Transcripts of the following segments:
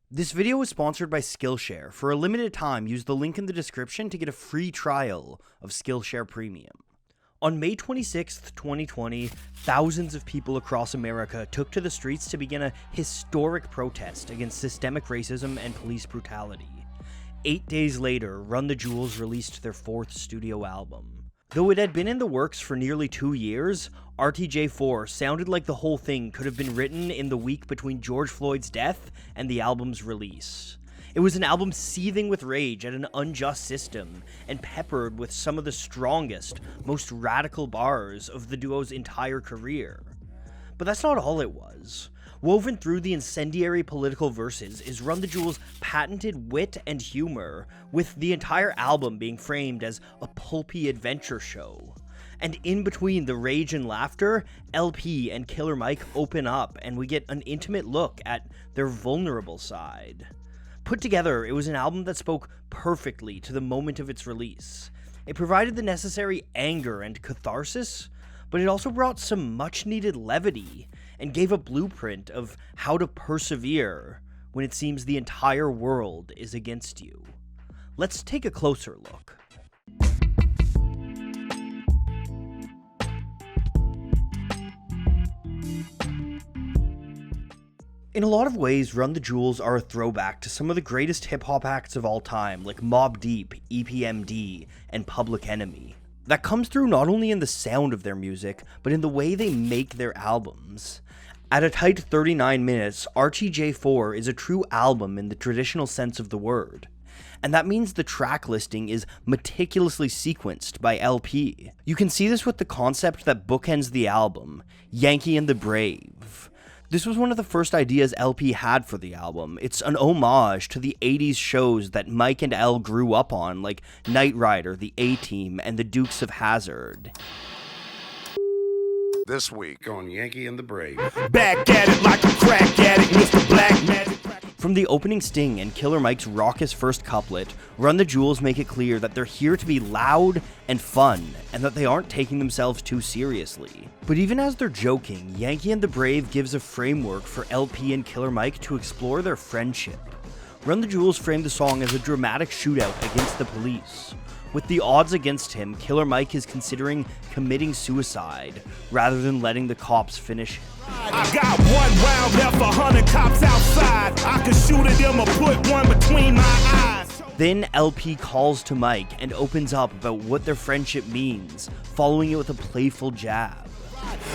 This video was sponsored by Skillshare. For a limited time, use the link in the description to get a free trial of Skillshare Premium. On May 26, 2020, thousands of people across America took to the streets to begin a historic protest against systemic racism and police brutality. 8 days later, Run the Jewels released their 4th studio album. Though it had been in the works for nearly 2 years, RTJ4 sounded like the whole thing could have been written in the week between George Floyd's death and the album's release. It was an album seething with rage at an unjust system and peppered with some of the strongest, most radical bars of the duo's entire career. But that's not all it was. Woven through the incendiary political verses is Run the Jewels' patented wit and humor, with the entire album being framed as a pulpy adventure show. And in between the rage and laughter, LP and Killer Mike open up and we get an intimate look at their vulnerable side. Put together, it was an album that spoke perfectly to the moment of its release. It provided the necessary anger and catharsis, but it also brought some much-needed levity and gave a blueprint of how to persevere when it seems the entire world is against you. Let's take a closer look. In a lot of ways, Run the Jewels are a throwback to some of the greatest hip-hop acts of all time, like Mobb Deep, EPMD, and Public Enemy. That comes through not only in the sound of their music, but in the way they make their albums. At a tight 39 minutes, RTJ4 is a true album in the traditional sense of the word. And that means the track listing is meticulously sequenced by LP. You can see this with the concept that bookends the album, Yankee and the Brave. This was one of the first ideas LP had for the album. It's an homage to the 80s shows that Mike and L grew up on, like Knight Rider, The A-Team, and the Dukes of Hazzard. This week on Yankee and the Brave. Back at it like a crack addict, Mr. Black Magic. From the opening sting and Killer Mike's raucous first couplet, Run the Jewels make it clear that they're here to be loud and fun, and that they aren't taking themselves too seriously. But even as they're joking, Yankee and the Brave gives a framework for LP and Killer Mike to explore their friendship. Run the Jewels frame the song as a dramatic shootout against the police. With the odds against him, Killer Mike is considering committing suicide rather than letting the cops finish him. I got 1 round left, 100 cops outside. I can shoot at them or put one between my eyes. Then LP calls to Mike and opens up about what their friendship means, following it with a playful jab.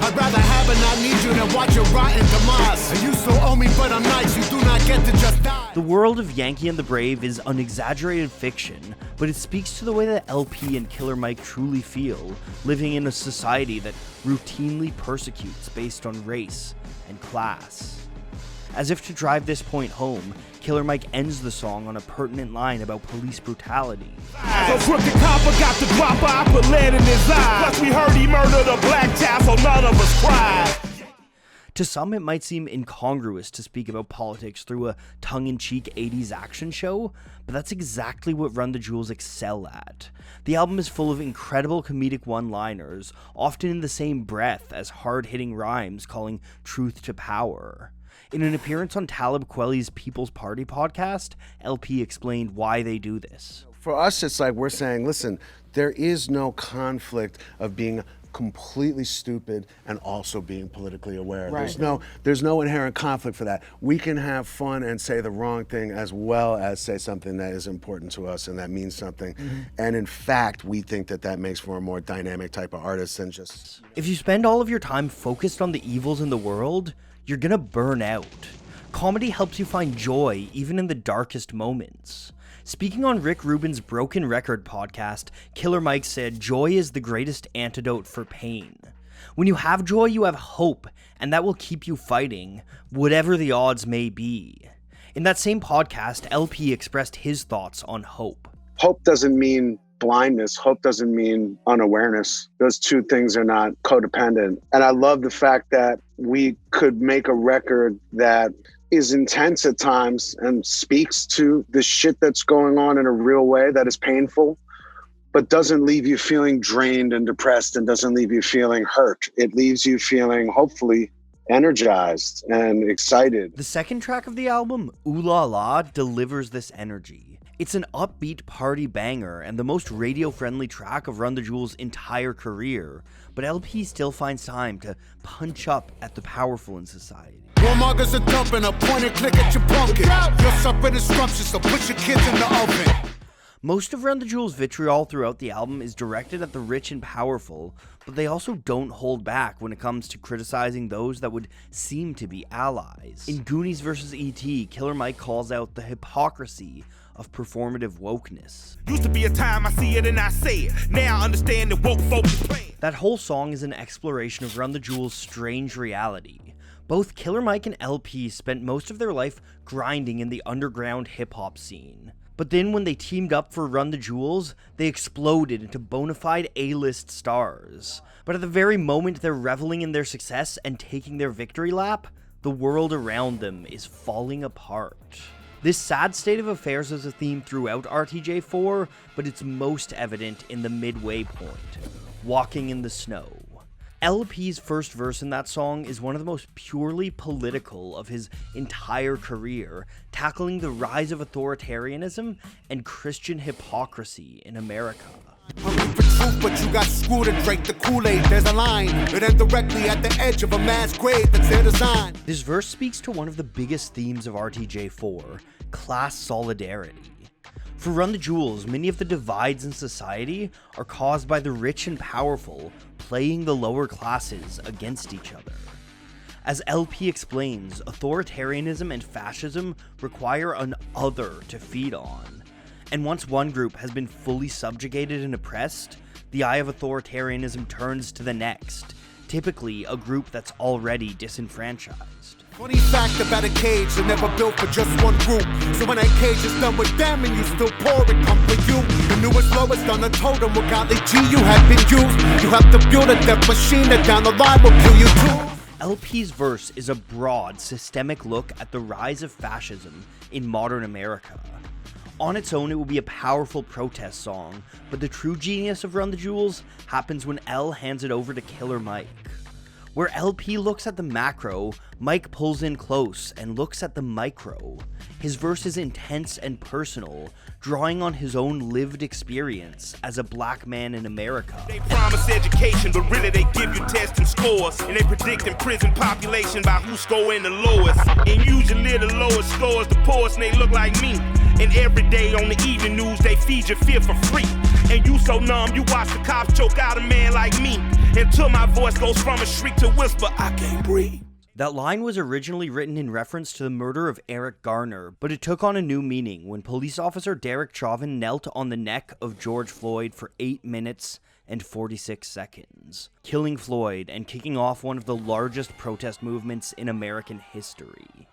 I'd rather have and not need you than watch your rotten demise. And you still owe me, but I'm nice. You do not get to just die. The world of Yankee and the Brave is unexaggerated fiction, but it speaks to the way that LP and Killer Mike truly feel, living in a society that routinely persecutes based on race and class. As if to drive this point home, Killer Mike ends the song on a pertinent line about police brutality. So crooked copper got the dropper, I put lead in his eye. Plus we heard he murdered a black child, so none of us cried. To some, it might seem incongruous to speak about politics through a tongue-in-cheek 80s action show, but that's exactly what Run the Jewels excel at. The album is full of incredible comedic one-liners, often in the same breath as hard-hitting rhymes calling truth to power. In an appearance on Talib Kweli's People's Party podcast, LP explained why they do this. For us, it's like we're saying, listen, there is no conflict of being completely stupid and also being politically aware. Right. There's no inherent conflict for that. We can have fun and say the wrong thing as well as say something that is important to us and that means something. Mm-hmm. And in fact, we think that that makes for a more dynamic type of artist than just... If you spend all of your time focused on the evils in the world, you're gonna burn out. Comedy helps you find joy even in the darkest moments. Speaking on Rick Rubin's Broken Record podcast, Killer Mike said, "Joy is the greatest antidote for pain. When you have joy, you have hope, and that will keep you fighting, whatever the odds may be." In that same podcast, LP expressed his thoughts on hope. Hope doesn't mean blindness. Hope doesn't mean unawareness. Those two things are not codependent. And I love the fact that we could make a record that is intense at times and speaks to the shit that's going on in a real way that is painful, but doesn't leave you feeling drained and depressed and doesn't leave you feeling hurt. It leaves you feeling, hopefully, energized and excited. The second track of the album, Ooh La La, delivers this energy. It's an upbeat party banger and the most radio-friendly track of Run the Jewels' entire career, but LP still finds time to punch up at the powerful in society. Warmongers are dumping a point and click at your pumpkin. You're suffering disruption, so put your kids in the oven. Most of Run the Jewels' vitriol throughout the album is directed at the rich and powerful, but they also don't hold back when it comes to criticizing those that would seem to be allies. In Goonies vs. E.T., Killer Mike calls out the hypocrisy of performative wokeness. Used to be a time I see it and I say it. Now I understand that woke folk is playing. That whole song is an exploration of Run the Jewels' strange reality. Both Killer Mike and LP spent most of their life grinding in the underground hip-hop scene. But then when they teamed up for Run the Jewels, they exploded into bona fide A-list stars. But at the very moment they're reveling in their success and taking their victory lap, the world around them is falling apart. This sad state of affairs is a theme throughout RTJ4, but it's most evident in the midway point, Walking in the Snow. LP's first verse in that song is one of the most purely political of his entire career, tackling the rise of authoritarianism and Christian hypocrisy in America. Hungry for truth, but you got screwed and drank the Kool-Aid. There's a line that ends directly at the edge of a mass grave that's their design. This verse speaks to one of the biggest themes of RTJ4, class solidarity. For Run the Jewels, many of the divides in society are caused by the rich and powerful playing the lower classes against each other. As LP explains, authoritarianism and fascism require an other to feed on. And once one group has been fully subjugated and oppressed, the eye of authoritarianism turns to the next, typically a group that's already disenfranchised. Funny fact about a cage, they're never built for just one group. So when that cage is done with them and you still pour it, come for you. The newest, lowest on the totem, what godly G you have been used. You have to build a death machine that down the line will kill you too. LP's verse is a broad, systemic look at the rise of fascism in modern America. On its own, it will be a powerful protest song, but the true genius of Run the Jewels happens when L hands it over to Killer Mike. Where LP looks at the macro, Mike pulls in close and looks at the micro. His verse is intense and personal, drawing on his own lived experience as a black man in America. They promise education, but really they give you tests and scores. And they predicting prison population by who's scoring the lowest. And usually the lowest scores the poorest, and they look like me. And every day on the evening news, they feed your fear for free. And you so numb, you watch the cops choke out a man like me. Until my voice goes from a shriek to whisper, I can't breathe. That line was originally written in reference to the murder of Eric Garner, but it took on a new meaning when police officer Derek Chauvin knelt on the neck of George Floyd for 8 minutes and 46 seconds, killing Floyd and kicking off one of the largest protest movements in American history.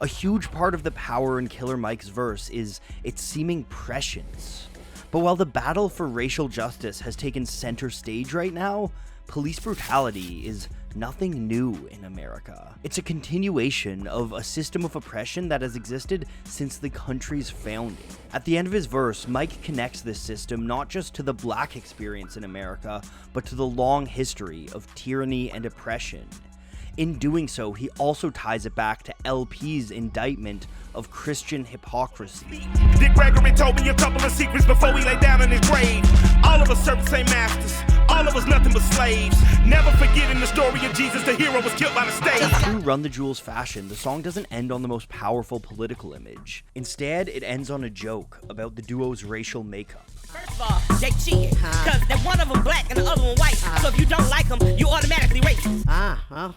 A huge part of the power in Killer Mike's verse is its seeming prescience. But while the battle for racial justice has taken center stage right now, police brutality is nothing new in America. It's a continuation of a system of oppression that has existed since the country's founding. At the end of his verse, Mike connects this system not just to the black experience in America, but to the long history of tyranny and oppression. In doing so, he also ties it back to LP's indictment of Christian hypocrisy. Dick Gregory told me a couple of secrets before he lay down in his grave. All of us servants ain't masters. All of us nothing but slaves. Never forgetting the story of Jesus, the hero was killed by the state. In true Run the Jewels fashion, the song doesn't end on the most powerful political image. Instead, it ends on a joke about the duo's racial makeup. First of all, they cheating, cause they're one of them black and the other one white. So if you don't like them, you automatically racist.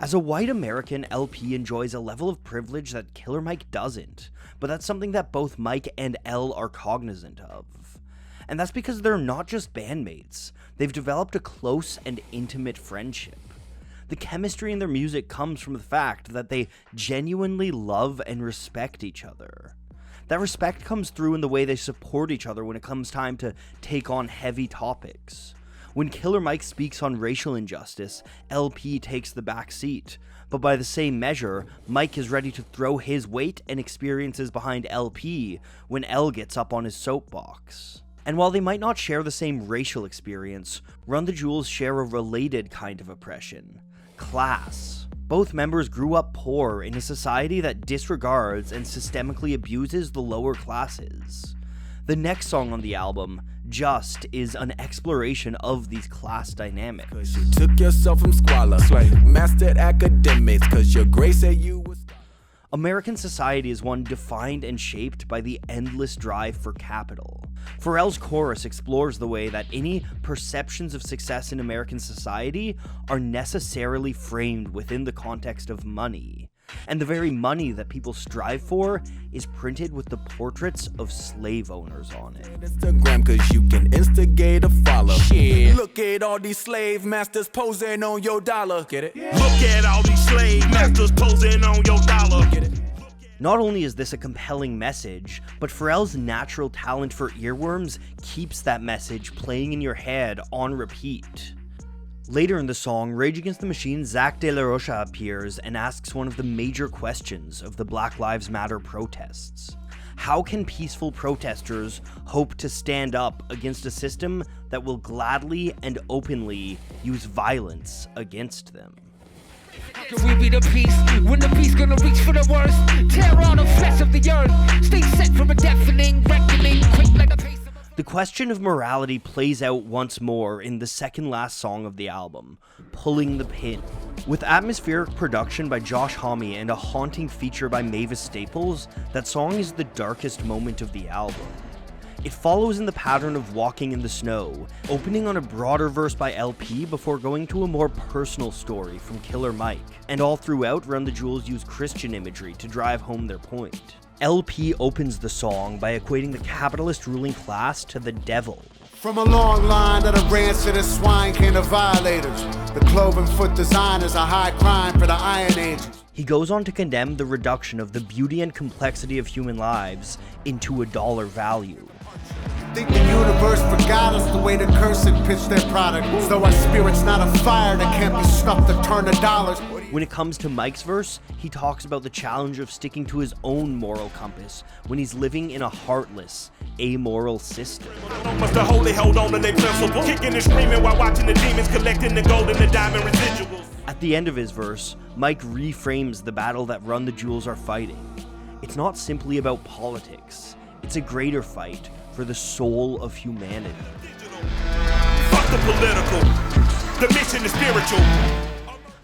As a white American, LP enjoys a level of privilege that Killer Mike doesn't, but that's something that both Mike and L are cognizant of. And that's because they're not just bandmates, they've developed a close and intimate friendship. The chemistry in their music comes from the fact that they genuinely love and respect each other. That respect comes through in the way they support each other when it comes time to take on heavy topics. When Killer Mike speaks on racial injustice, LP takes the back seat. But by the same measure, Mike is ready to throw his weight and experiences behind LP when L gets up on his soapbox. And while they might not share the same racial experience, Run the Jewels share a related kind of oppression: class. Both members grew up poor in a society that disregards and systemically abuses the lower classes. The next song on the album, Just, is an exploration of these class dynamics. Cause you took yourself from squalor, mastered academics, cause your grace said you was. American society is one defined and shaped by the endless drive for capital. Pharrell's chorus explores the way that any perceptions of success in American society are necessarily framed within the context of money. And the very money that people strive for is printed with the portraits of slave owners on it. Instagram, cause you can instigate a follow. Shit. Look at all these slave masters posing on your dollar. Get it? Look at all these slave masters posing on your dollar. Get it? Not only is this a compelling message, but Pharrell's natural talent for earworms keeps that message playing in your head on repeat. Later in the song, Rage Against the Machine's Zach De La Rocha appears and asks one of the major questions of the Black Lives Matter protests. How can peaceful protesters hope to stand up against a system that will gladly and openly use violence against them? How can we be the peace when the beast gonna reach for the worst? Tear all the flesh of the earth. Stay set from a deafening reckoning, quick like a pace. The question of morality plays out once more in the second last song of the album, Pulling the Pin. With atmospheric production by Josh Homme and a haunting feature by Mavis Staples, that song is the darkest moment of the album. It follows in the pattern of Walking in the Snow, opening on a broader verse by LP before going to a more personal story from Killer Mike, and all throughout Run the Jewels use Christian imagery to drive home their point. LP opens the song by equating the capitalist ruling class to the devil. From a long line of the rancid and swine came the violators. The cloven foot design is a high crime for the Iron Ages. He goes on to condemn the reduction of the beauty and complexity of human lives into a dollar value. Think the universe forgot us the way the cursed pitched their product. So our spirit's not a fire that can't be snuffed to turn to dollars. When it comes to Mike's verse, he talks about the challenge of sticking to his own moral compass when he's living in a heartless, amoral system. Must the holy hold on to their principle, kicking and screaming while watching the demons collecting the gold and the diamond residuals. At the end of his verse, Mike reframes the battle that Run the Jewels are fighting. It's not simply about politics. It's a greater fight for the soul of humanity. Fuck the political. The mission is spiritual.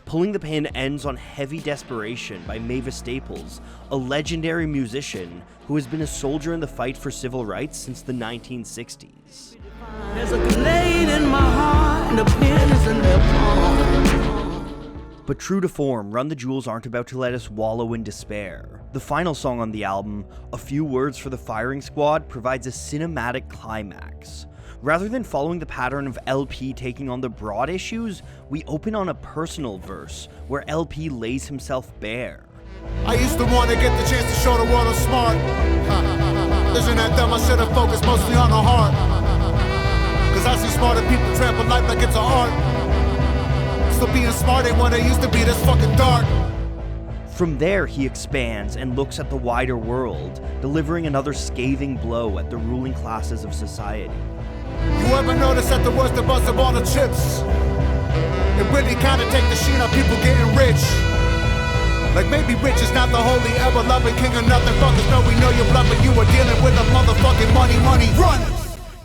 Pulling the Pin ends on Heavy Desperation by Mavis Staples, a legendary musician who has been a soldier in the fight for civil rights since the 1960s. There's a grenade in my heart, and the pin is in their palm. But true to form, Run the Jewels aren't about to let us wallow in despair. The final song on the album, A Few Words for the Firing Squad, provides a cinematic climax. Rather than following the pattern of LP taking on the broad issues, we open on a personal verse where LP lays himself bare. I used to want to get the chance to show the world I'm smart. Isn't that dumb? I should have focused mostly on the heart. Cause I see smarter people trample life like it's an art. So being smart ain't what it used to be, this fucking dark. From there, he expands and looks at the wider world, delivering another scathing blow at the ruling classes of society. You ever notice that the worst of us have all the chips? It really kinda take the sheen on people getting rich. Like maybe rich is not the holy ever-loving king or nothing. Fuckers know we know you're blunt, but you are dealing with a motherfucking money run.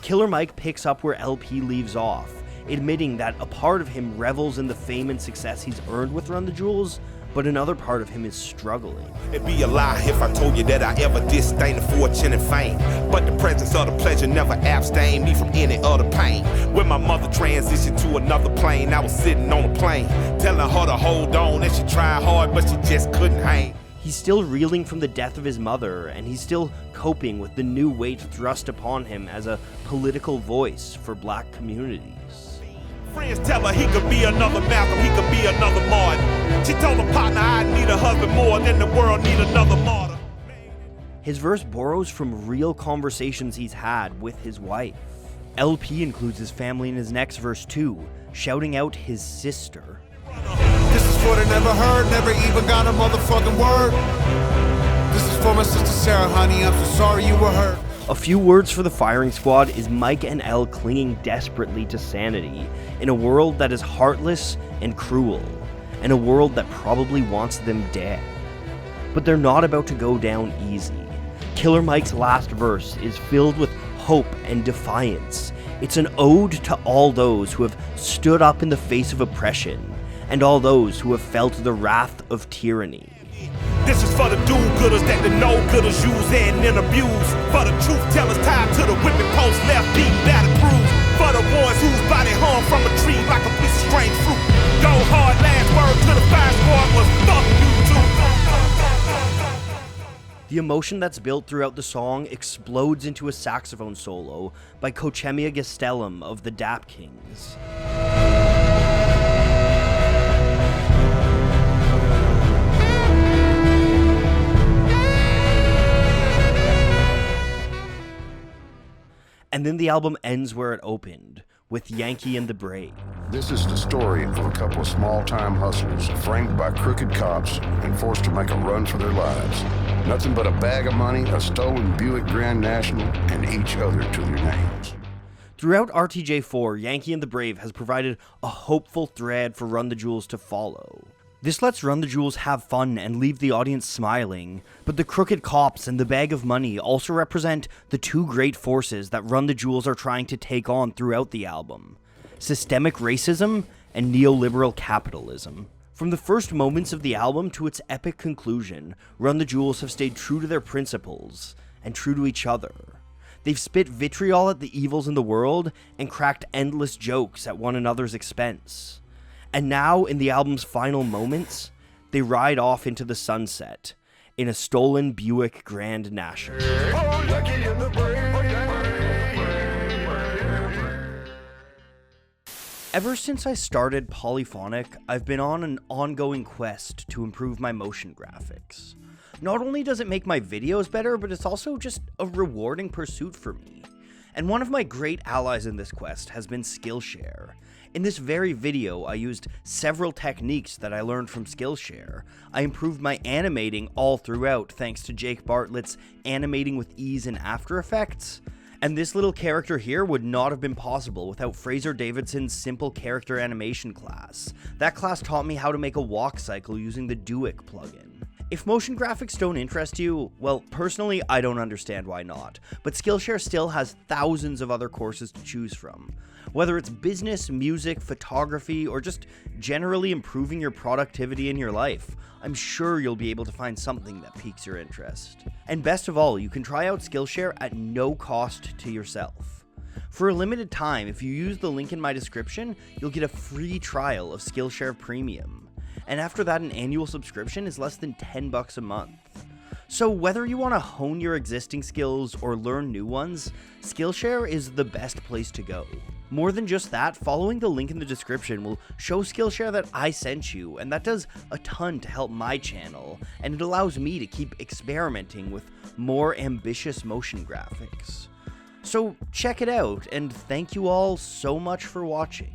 Killer Mike picks up where LP leaves off, admitting that a part of him revels in the fame and success he's earned with Run the Jewels, but another part of him is struggling. It'd be a lie if I told you that I ever disdain the fortune and fame. But the presence of the pleasure never abstained me from any other pain. When my mother transitioned to another plane, I was sitting on a plane, telling her to hold on, and she tried hard, but she just couldn't hang. He's still reeling from the death of his mother, and he's still coping with the new weight thrust upon him as a political voice for black communities. Friends tell her he could be another Malcolm, he could be another Martin. She told her partner I need a husband more than the world need another martyr. His verse borrows from real conversations he's had with his wife. LP includes his family in his next verse too, shouting out his sister. This is for the never heard, never even got a motherfucking word. This is for my sister Sarah, honey, I'm so sorry you were hurt. A Few Words for the Firing Squad is Mike and Elle clinging desperately to sanity in a world that is heartless and cruel. and a world that probably wants them dead. But they're not about to go down easy. Killer Mike's last verse is filled with hope and defiance. It's an ode to all those who have stood up in the face of oppression, and all those who have felt the wrath of tyranny. This is for the do-gooders that the no-gooders use and then abuse. For the truth-tellers tied to the whipping post left deep battle bruised. For the ones whose body hung from a tree like a piece of strange fruit. Go hard, last word to the fire squad was fuck you too. The emotion that's built throughout the song explodes into a saxophone solo by Cochemia Gastelum of the Dap Kings. And then the album ends where it opened, with Yankee and the Brave. This is the story of a couple of small-time hustlers framed by crooked cops and forced to make a run for their lives. Nothing but a bag of money, a stolen Buick Grand National, and each other to their names. Throughout RTJ4, Yankee and the Brave has provided a hopeful thread for Run the Jewels to follow. This lets Run the Jewels have fun and leave the audience smiling, but the crooked cops and the bag of money also represent the two great forces that Run the Jewels are trying to take on throughout the album: systemic racism and neoliberal capitalism. From the first moments of the album to its epic conclusion, Run the Jewels have stayed true to their principles and true to each other. They've spit vitriol at the evils in the world and cracked endless jokes at one another's expense. And now, in the album's final moments, they ride off into the sunset in a stolen Buick Grand National. Ever since I started Polyphonic, I've been on an ongoing quest to improve my motion graphics. Not only does it make my videos better, but it's also just a rewarding pursuit for me. And one of my great allies in this quest has been Skillshare. In this very video, I used several techniques that I learned from Skillshare. I improved my animating all throughout thanks to Jake Bartlett's Animating with Ease in After Effects. And this little character here would not have been possible without Fraser Davidson's Simple Character Animation class. That class taught me how to make a walk cycle using the Duick plugin. If motion graphics don't interest you, well, personally, I don't understand why not. But Skillshare still has thousands of other courses to choose from. Whether it's business, music, photography, or just generally improving your productivity in your life, I'm sure you'll be able to find something that piques your interest. And best of all, you can try out Skillshare at no cost to yourself. For a limited time, if you use the link in my description, you'll get a free trial of Skillshare Premium. And after that, an annual subscription is less than $10 a month. So whether you want to hone your existing skills or learn new ones, Skillshare is the best place to go. More than just that, following the link in the description will show Skillshare that I sent you, and that does a ton to help my channel, and it allows me to keep experimenting with more ambitious motion graphics. So check it out, and thank you all so much for watching.